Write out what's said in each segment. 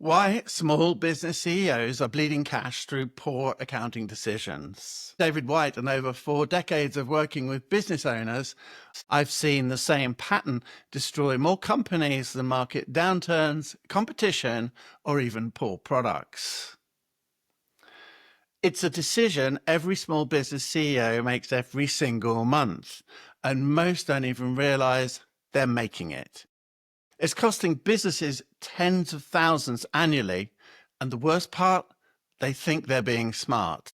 Why small business CEOs are bleeding cash through poor accounting decisions. David White and over 4 decades of working with business owners, I've seen the same pattern destroy more companies than market downturns, competition, or even poor products. It's a decision every small business CEO makes every single month, and most don't even realize they're making it. It's costing businesses tens of thousands annually, and the worst part, they think they're being smart.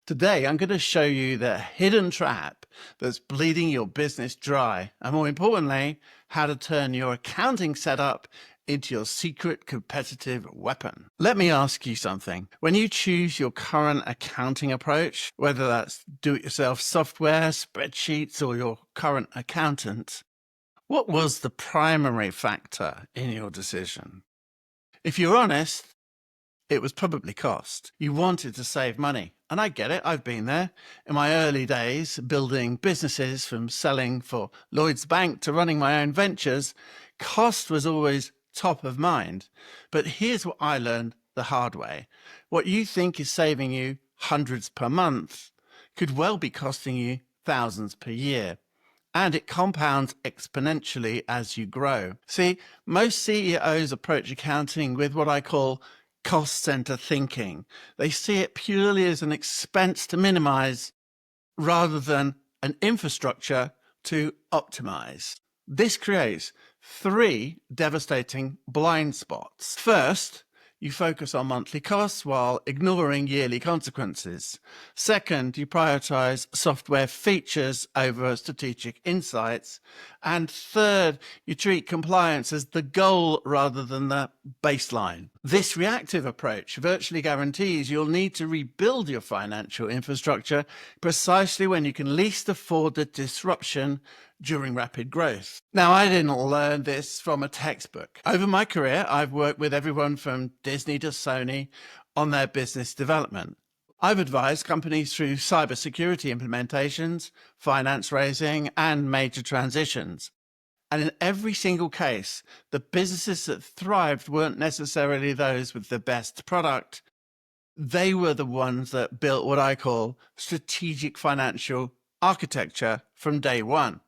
Today, I'm going to show you the hidden trap that's bleeding your business dry, and more importantly, how to turn your accounting setup into your secret competitive weapon. Let me ask you something. When you choose your current accounting approach, whether that's do-it-yourself software, spreadsheets, or your current accountant, what was the primary factor in your decision? If you're honest, it was probably cost. You wanted to save money. And I get it, I've been there. In my early days, building businesses from selling for Lloyd's Bank to running my own ventures, cost was always top of mind. But here's what I learned the hard way. What you think is saving you hundreds per month could well be costing you thousands per year. And it compounds exponentially as you grow. See, most CEOs approach accounting with what I call cost center thinking. They see it purely as an expense to minimize rather than an infrastructure to optimize. This creates 3 devastating blind spots. First, you focus on monthly costs while ignoring yearly consequences. Second, you prioritize software features over strategic insights. And third, you treat compliance as the goal rather than the baseline. This reactive approach virtually guarantees you'll need to rebuild your financial infrastructure precisely when you can least afford the disruption during rapid growth. Now, I didn't learn this from a textbook. Over my career, I've worked with everyone from Disney to Sony on their business development. I've advised companies through cybersecurity implementations, finance raising, and major transitions. And in every single case, the businesses that thrived weren't necessarily those with the best product. They were the ones that built what I call strategic financial architecture from day one.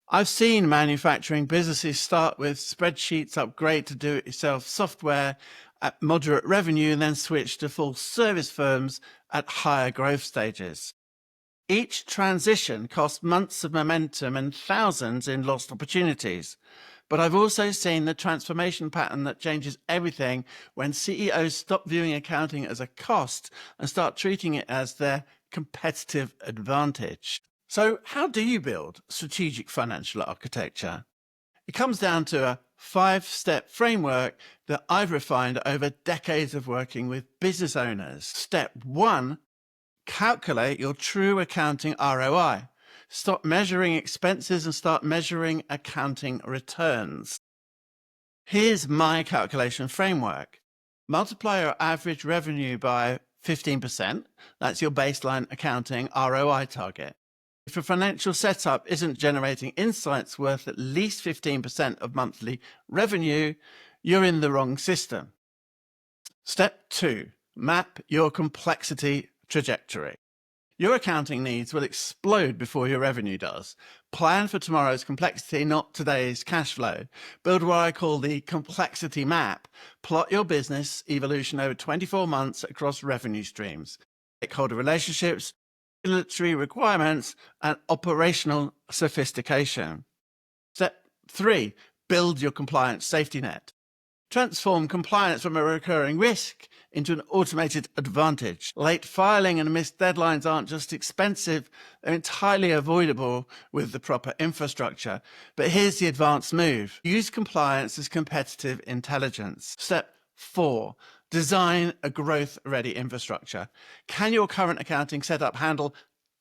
I've seen manufacturing businesses start with spreadsheets, upgrade to do-it-yourself software at moderate revenue, and then switch to full service firms at higher growth stages. Each transition cost months of momentum and thousands in lost opportunities. But I've also seen the transformation pattern that changes everything when CEOs stop viewing accounting as a cost and start treating it as their competitive advantage. So how do you build strategic financial architecture? It comes down to a 5-step framework that I've refined over decades of working with business owners. Step 1, calculate your true accounting ROI. Stop measuring expenses and start measuring accounting returns. Here's my calculation framework. Multiply your average revenue by 15%. That's your baseline accounting ROI target. If a financial setup isn't generating insights worth at least 15% of monthly revenue, you're in the wrong system. Step 2, map your complexity trajectory. Your accounting needs will explode before your revenue does. Plan for tomorrow's complexity, not today's cash flow. Build what I call the complexity map. Plot your business evolution over 24 months across revenue streams, stakeholder relationships, regulatory requirements, and operational sophistication. Step 3, build your compliance safety net. Transform compliance from a recurring risk into an automated advantage. Late filing and missed deadlines aren't just expensive, they're entirely avoidable with the proper infrastructure. But here's the advanced move. Use compliance as competitive intelligence. Step 4, design a growth-ready infrastructure. Can your current accounting setup handle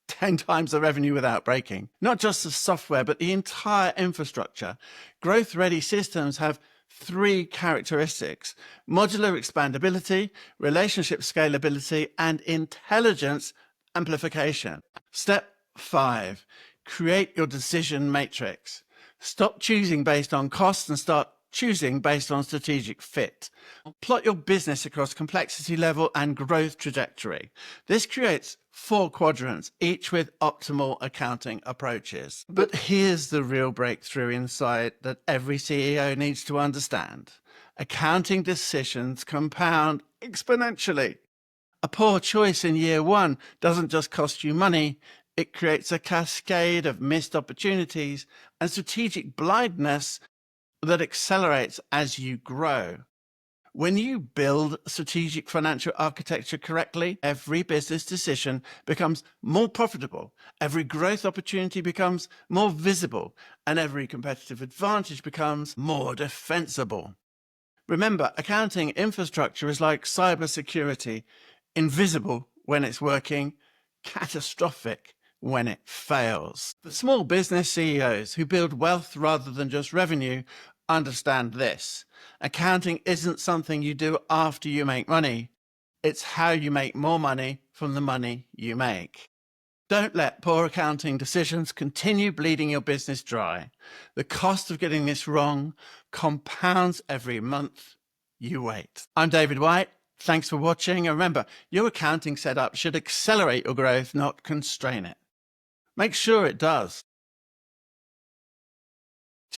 10 times the revenue without breaking? Not just the software, but the entire infrastructure. Growth-ready systems have 3 characteristics: modular expandability, relationship scalability, and intelligence amplification. Step 5, create your decision matrix. Stop choosing based on costs and start choosing based on strategic fit. Plot your business across complexity level and growth trajectory. This creates 4 quadrants, each with optimal accounting approaches. But here's the real breakthrough insight that every CEO needs to understand. Accounting decisions compound exponentially. A poor choice in year 1 doesn't just cost you money, it creates a cascade of missed opportunities and strategic blindness that accelerates as you grow. When you build strategic financial architecture correctly, every business decision becomes more profitable, every growth opportunity becomes more visible, and every competitive advantage becomes more defensible. Remember, accounting infrastructure is like cybersecurity: invisible when it's working, catastrophic when it fails. The small business CEOs who build wealth rather than just revenue understand this. Accounting isn't something you do after you make money. It's how you make more money from the money you make. Don't let poor accounting decisions continue bleeding your business dry. The cost of getting this wrong compounds every month you wait. I'm David White. Thanks for watching. And remember, your accounting setup should accelerate your growth, not constrain it. Make sure it does.